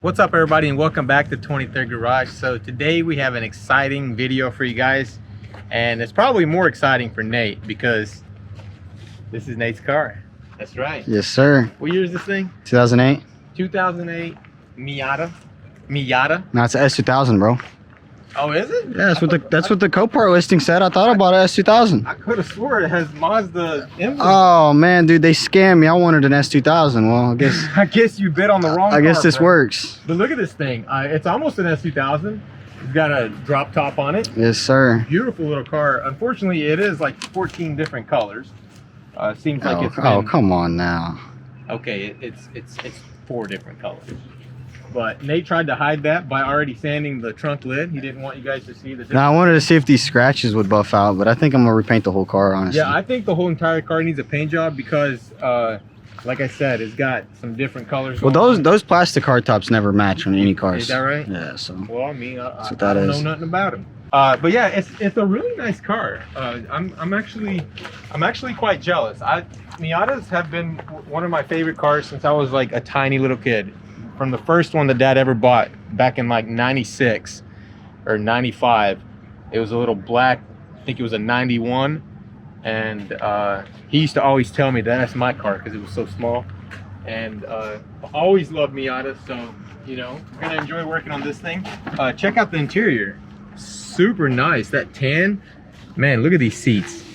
What's up everybody, and welcome back to 23rd Garage. So today we have an exciting video for you guys, and it's probably more exciting for Nate because this is Nate's car. That's right. Yes, sir. What year is this thing? 2008. 2008 Miata. No, it's an S2000, bro. Oh, is it? Yeah, that's what the Copart listing said. I thought about an S2000. I could have swore it has Mazda M3. Oh man, dude, they scammed me. I wanted an S2000. Well, I guess you bid on the wrong I guess car, this bro. Works. But look at this thing. It's almost an S2000. It's got a drop top on it. Yes, sir. Beautiful little car. Unfortunately, it is like 14 different colors. Seems like it's Oh, come on now. Okay, it's 4 different colors. But Nate tried to hide that by already sanding the trunk lid. He didn't want you guys to see the difference. Now I wanted to see if these scratches would buff out, but I think I'm gonna repaint the whole car, honestly. Yeah, I think the whole entire car needs a paint job because, like I said, it's got some different colors. Well, those plastic hard tops never match on any cars. Is that right? Yeah. So. Well, I mean, I what don't that know is. nothing about them. But yeah, it's a really nice car. I'm actually quite jealous. Miatas have been one of my favorite cars since I was like a tiny little kid. From the first one that Dad ever bought back in like 96 or 95. It was a little black, I think it was a 91. And he used to always tell me that's my car because it was so small. And I always loved Miatas, so you know, we're gonna enjoy working on this thing. Check out the interior. Super nice. That tan, man, look at these seats.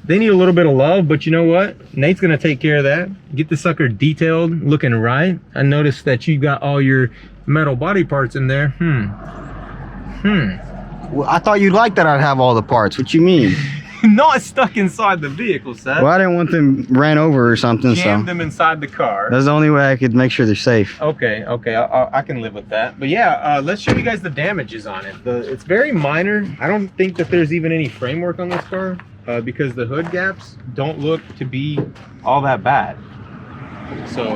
They need a little bit of love, but you know what? Nate's gonna take care of that. Get the sucker detailed, looking right. I noticed that you got all your metal body parts in there. Well, I thought you'd like that I'd have all the parts. What you mean? Not stuck inside the vehicle, Seth. Well, I didn't want them ran over or something, Jam so them inside the car. that's the only way I could make sure they're safe. Okay, I can live with that. But yeah, let's show you guys the damages on it. It's very minor. I don't think that there's even any framework on this car because the hood gaps don't look to be all that bad. So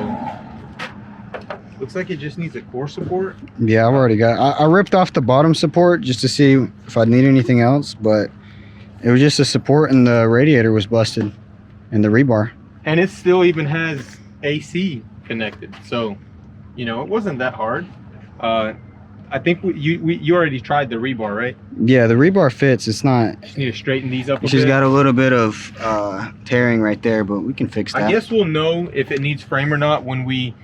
looks like it just needs a core support. Yeah, I've already got. I ripped off the bottom support just to see if I'd need anything else, but it was just a support and the radiator was busted and the rebar. And it still even has AC connected, so you know it wasn't that hard. I think you already tried the rebar, right? Yeah, the rebar fits. It's not. Just need to straighten these up a bit. She's got a little bit of tearing right there, but we can fix that. I guess we'll know if it needs frame or not when we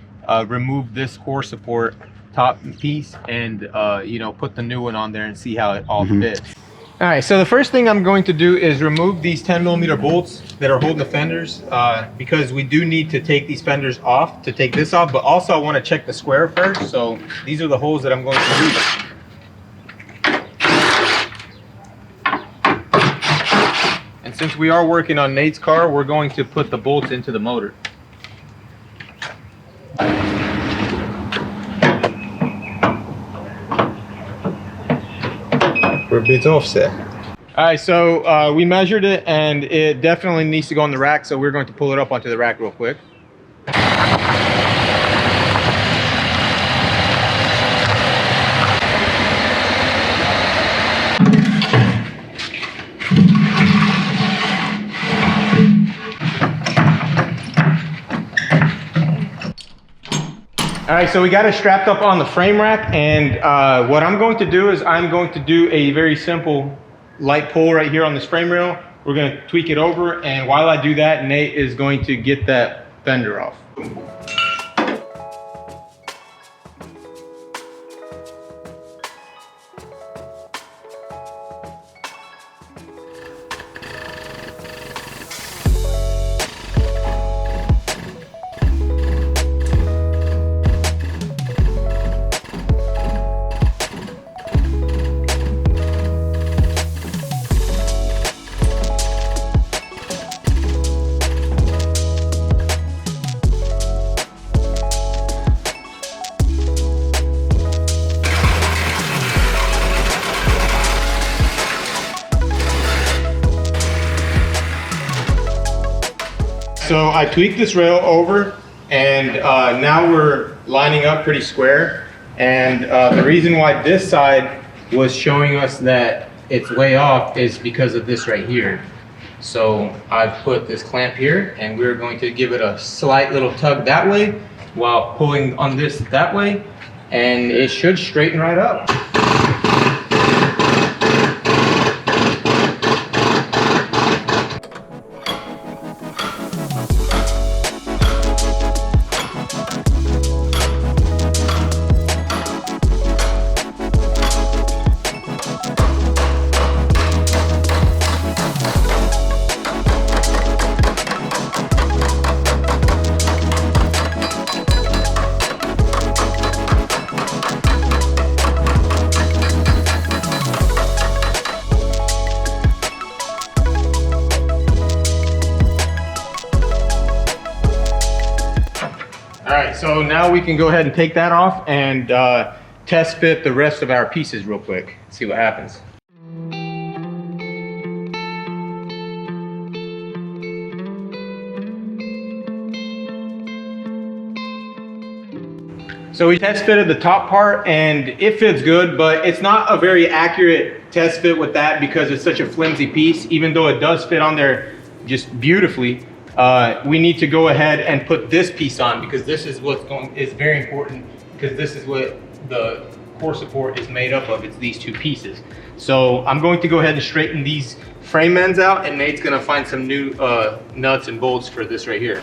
remove this core support top piece and you know, put the new one on there and see how it all fits. All right, so the first thing I'm going to do is remove these 10mm bolts that are holding the fenders because we do need to take these fenders off to take this off, but also I want to check the square first. So these are the holes that I'm going to use. And since we are working on Nate's car, we're going to put the bolts into the motor. For a bit offset. All right, so we measured it and it definitely needs to go on the rack, so we're going to pull it up onto the rack real quick. All right, so we got it strapped up on the frame rack, and what I'm going to do is I'm going to do a very simple light pull right here on this frame rail. We're going to tweak it over, and while I do that, Nate is going to get that fender off. So I tweaked this rail over, and now we're lining up pretty square. And the reason why this side was showing us that it's way off is because of this right here. So I've put this clamp here, and we're going to give it a slight little tug that way, while pulling on this that way, and it should straighten right up. All right, so now we can go ahead and take that off and test fit the rest of our pieces real quick. See what happens. So we test fitted the top part and it fits good, but it's not a very accurate test fit with that because it's such a flimsy piece. Even though it does fit on there just beautifully, we need to go ahead and put this piece on because this is is very important, because this is what the core support is made up of. It's these two pieces. So I'm going to go ahead and straighten these frame ends out, and Nate's gonna find some new nuts and bolts for this right here.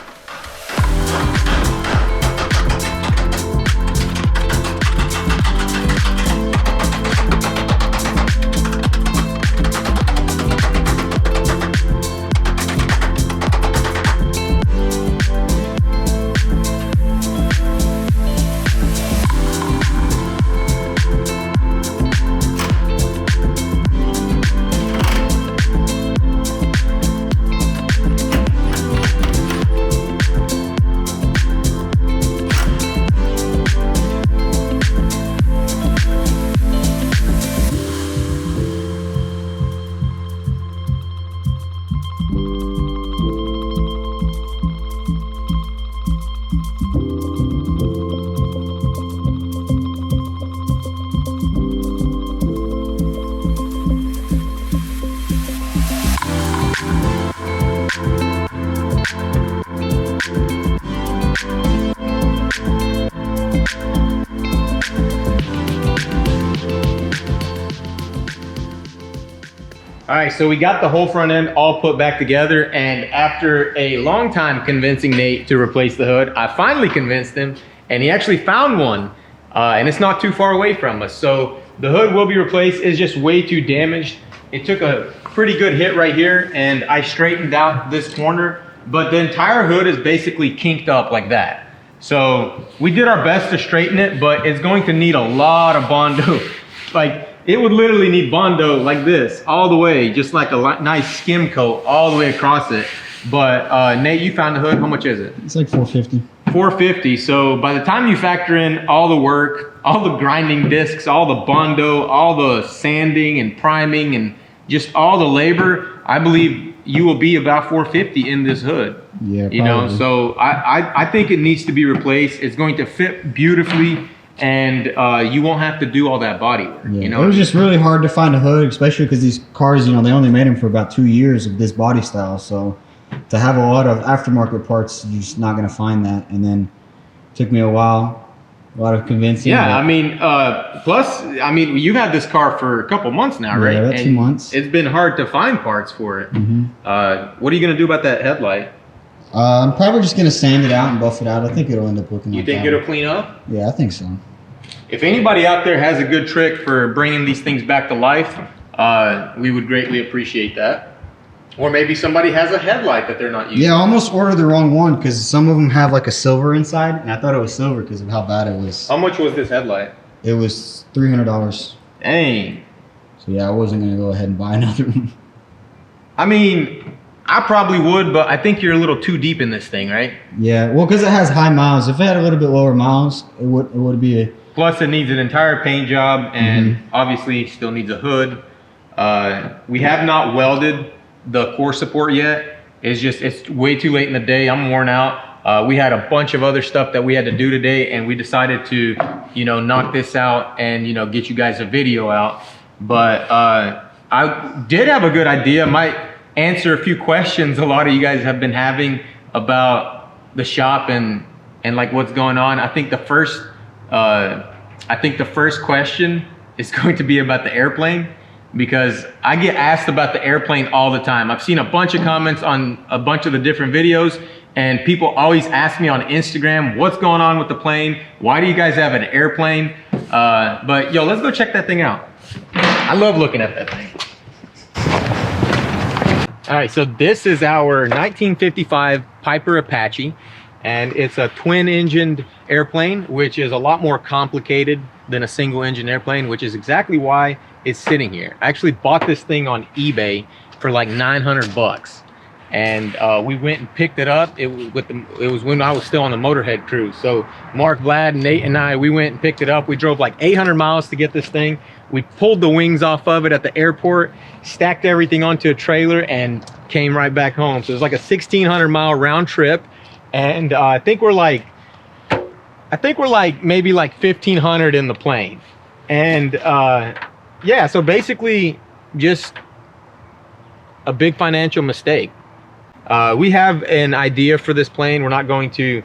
All right, so we got the whole front end all put back together, and after a long time convincing Nate to replace the hood, I finally convinced him, and he actually found one, and it's not too far away from us. So the hood will be replaced. It's just way too damaged. It took a pretty good hit right here, and I straightened out this corner, but the entire hood is basically kinked up like that. So we did our best to straighten it, but it's going to need a lot of Bondo. Like, it would literally need Bondo like this all the way, just like a nice skim coat all the way across it. But Nate, you found the hood. How much is it? It's like $450. $450. So by the time you factor in all the work, all the grinding discs, all the Bondo, all the sanding and priming, and just all the labor, I believe you will be about $450 in this hood. Yeah, you know. So I think it needs to be replaced. It's going to fit beautifully, and you won't have to do all that body work. Yeah. You know, it was just really hard to find a hood, especially because these cars, you know, they only made them for about 2 years of this body style. So to have a lot of aftermarket parts, you're just not going to find that. And then it took me a while, a lot of convincing. Yeah, I mean, plus, I mean, you've had this car for a couple months now, right? Yeah, about 2 months. It's been hard to find parts for it. Mm-hmm. What are you going to do about that headlight? I'm probably just going to sand it out and buff it out. I think it'll end up looking You like think that. it'll clean up? Yeah, I think so. If anybody out there has a good trick for bringing these things back to life, we would greatly appreciate that. Or maybe somebody has a headlight that they're not using. Yeah, I almost ordered the wrong one because some of them have like a silver inside, and I thought it was silver because of how bad it was. How much was this headlight? It was $300. Dang. So yeah, I wasn't going to go ahead and buy another one. I mean, I probably would, but I think you're a little too deep in this thing, right? Yeah, well, because it has high miles. If it had a little bit lower miles, it would be a... Plus, it needs an entire paint job, and obviously still needs a hood. We have not welded the core support yet. It's way too late in the day. I'm worn out. We had a bunch of other stuff that we had to do today, and we decided to, you know, knock this out and, you know, get you guys a video out. But I did have a good idea. Might answer a few questions a lot of you guys have been having about the shop and and like what's going on. I think the first question is going to be about the airplane, because I get asked about the airplane all the time. I've seen a bunch of comments on a bunch of the different videos, and people always ask me on Instagram, what's going on with the plane? Why do you guys have an airplane? But yo, let's go check that thing out. I love looking at that thing. All right, so this is our 1955 Piper Apache, and it's a twin-engined airplane, which is a lot more complicated than a single-engine airplane, which is exactly why it's sitting here. I actually bought this thing on eBay for like 900 bucks, and we went and picked it up. It was when I was still on the Motorhead cruise. So Mark, Vlad, Nate, and I, we went and picked it up. We drove like 800 miles to get this thing. We pulled the wings off of it at the airport, stacked everything onto a trailer, and came right back home. So it was like a 1,600-mile round trip, and I think we're like maybe like 1,500 in the plane. And yeah, so basically just a big financial mistake. We have an idea for this plane. We're not going to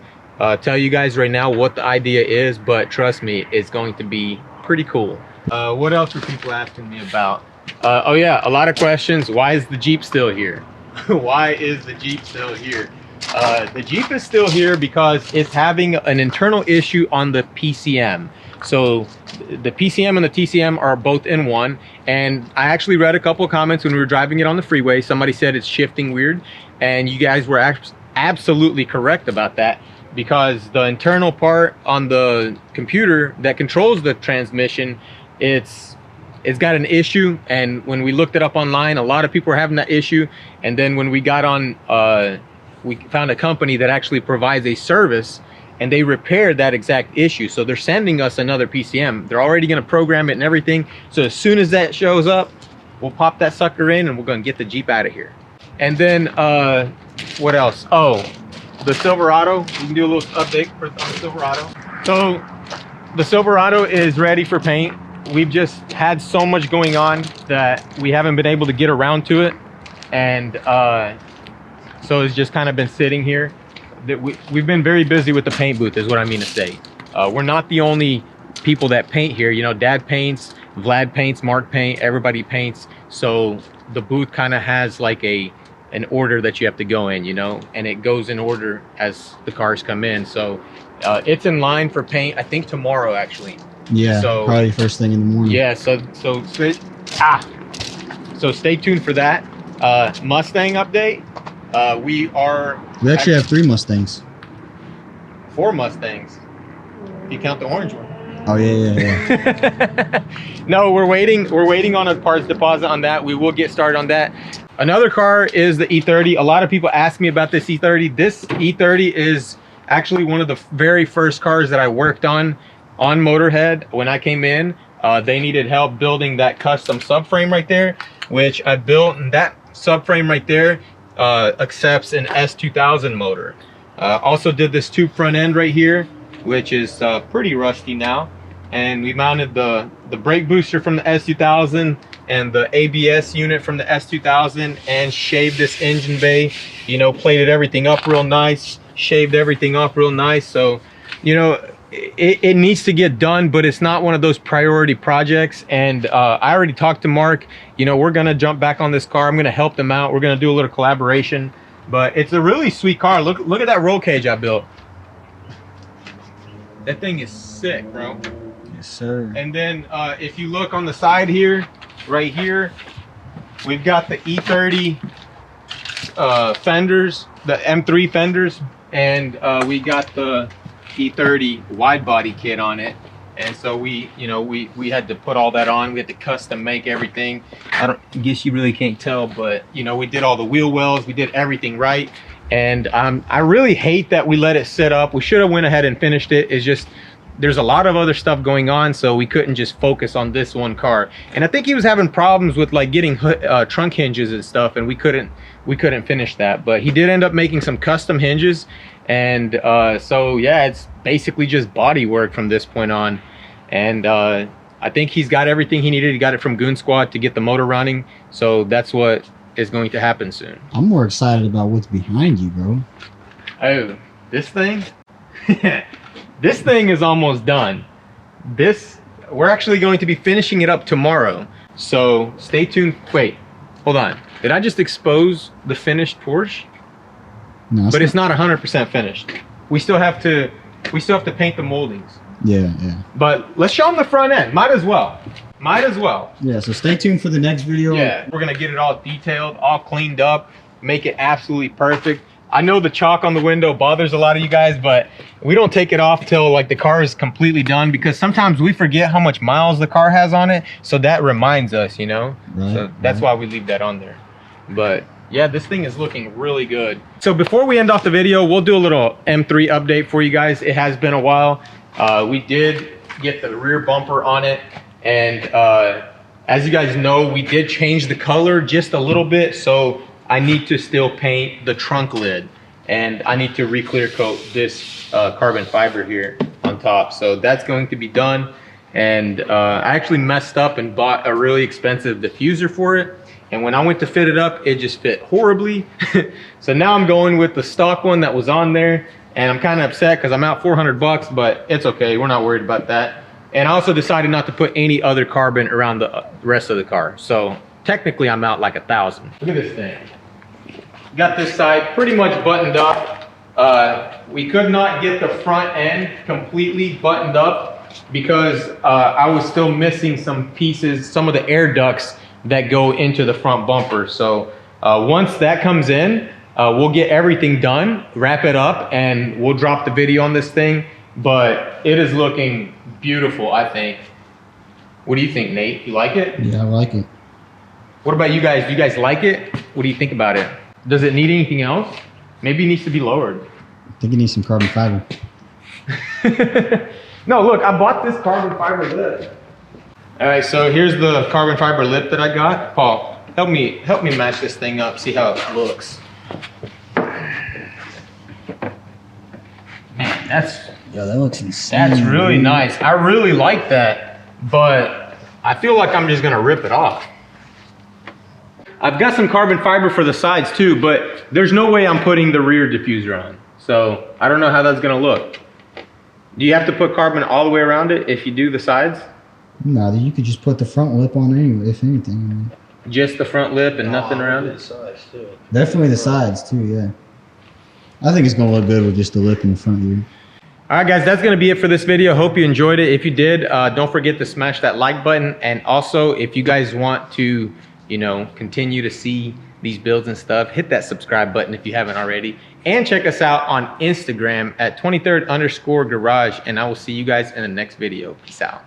tell you guys right now what the idea is, but trust me, it's going to be pretty cool. What else were people asking me about? Oh yeah, a lot of questions. Why is the Jeep still here? Why is the Jeep still here? The Jeep is still here because it's having an internal issue on the PCM. So the PCM and the TCM are both in one, and I actually read a couple of comments when we were driving it on the freeway. Somebody said it's shifting weird, and you guys were absolutely correct about that, because the internal part on the computer that controls the transmission, it's got an issue. And when we looked it up online, a lot of people were having that issue. And then when we got on, we found a company that actually provides a service, and they repaired that exact issue. So they're sending us another PCM. They're already going to program it and everything. So as soon as that shows up, we'll pop that sucker in and we're going to get the Jeep out of here. And then what else? Oh, the Silverado. We can do a little update on the Silverado. So the Silverado is ready for paint. We've just had so much going on that we haven't been able to get around to it, and so it's just kind of been sitting here. We've been very busy with the paint booth, is what I mean to say. We're not the only people that paint here. You know, Dad paints, Vlad paints, Mark paints, everybody paints. So the booth kind of has like an order that you have to go in, you know, and it goes in order as the cars come in. So it's in line for paint, I think tomorrow actually. Yeah, so probably first thing in the morning. Yeah, so stay tuned for that. Mustang update. We actually have 3 Mustangs. 4 Mustangs. If you count the orange one. Oh yeah. No, we're waiting on a parts deposit on that. We will get started on that. Another car is the E30. A lot of people ask me about this E30. This E30 is actually one of the very first cars that I worked on Motorhead. When I came in, they needed help building that custom subframe right there, which I built, and that subframe right there accepts an S2000 motor. Also did this tube front end right here, which is pretty rusty now, and we mounted the brake booster from the S2000 and the ABS unit from the S2000, and shaved this engine bay, you know, plated everything up real nice, shaved everything off real nice. So, you know, it needs to get done, but it's not one of those priority projects. And I already talked to Mark. You know, we're gonna jump back on this car. I'm gonna help them out. We're gonna do a little collaboration, but it's a really sweet car. Look at that roll cage I built. That thing is sick, bro. Yes, sir. And then if you look on the side here, right here, we've got the E30 fenders, the M3 fenders, and we got the E30 wide body kit on it. And so we had to put all that on. We had to custom make everything. I guess you really can't tell, but you know, we did all the wheel wells, we did everything right. And I really hate that we let it sit up. We should have went ahead and finished it. It's just there's a lot of other stuff going on, so we couldn't just focus on this one car. And I think he was having problems with like getting trunk hinges and stuff, and we couldn't finish that. But he did end up making some custom hinges, and so yeah, it's basically just body work from this point on. And I think he's got everything he needed. He got it from Goon Squad to get the motor running, so that's what is going to happen soon. I'm more excited about what's behind you, bro. Oh, this thing? This thing is almost done. We're actually going to be finishing it up tomorrow. So stay tuned. Wait, hold on. Did I just expose the finished Porsche? No, But it's not 100% finished. We still have to paint the moldings. Yeah. But let's show them the front end. Might as well. Yeah, so stay tuned for the next video. Yeah, we're gonna get it all detailed, all cleaned up, make it absolutely perfect. I know the chalk on the window bothers a lot of you guys, but we don't take it off till like the car is completely done, because sometimes we forget how much miles the car has on it. So that reminds us, you know? Right, So that's why we leave that on there. But yeah, this thing is looking really good. So before we end off the video, we'll do a little M3 update for you guys. It has been a while. We did get the rear bumper on it. And as you guys know, we did change the color just a little bit. So I need to still paint the trunk lid. And I need to re-clear coat this carbon fiber here on top. So that's going to be done. And I actually messed up and bought a really expensive diffuser for it. And when I went to fit it up, it just fit horribly. So now I'm going with the stock one that was on there. And I'm kind of upset because I'm out 400 bucks, but it's okay. We're not worried about that. And I also decided not to put any other carbon around the rest of the car. So technically I'm out like 1,000. Look at this thing. Got this side pretty much buttoned up. We could not get the front end completely buttoned up because I was still missing some pieces, some of the air ducts that go into the front bumper. So once that comes in, we'll get everything done, wrap it up, and we'll drop the video on this thing. But it is looking beautiful, I think. What do you think, Nate? You like it? Yeah, I like it. What about you guys? Do you guys like it? What do you think about it? Does it need anything else? Maybe it needs to be lowered. I think it needs some carbon fiber. No, look, I bought this carbon fiber lip. All right, so here's the carbon fiber lip that I got. Paul, help me match this thing up, see how it looks. Man, Yeah, that looks insane. that's really nice. I really like that, but I feel like I'm just gonna rip it off. I've got some carbon fiber for the sides too, but there's no way I'm putting the rear diffuser on. So I don't know how that's gonna look. Do you have to put carbon all the way around it if you do the sides? No, you could just put the front lip on anyway, if anything. I mean. Just the front lip and nothing around it? Definitely the sides too, yeah. I think it's gonna look good with just the lip in the front here. All right, guys, that's going to be it for this video. Hope you enjoyed it. If you did, don't forget to smash that like button. And also, if you guys want to, you know, continue to see these builds and stuff, hit that subscribe button if you haven't already. And check us out on Instagram at 23rd_garage. And I will see you guys in the next video. Peace out.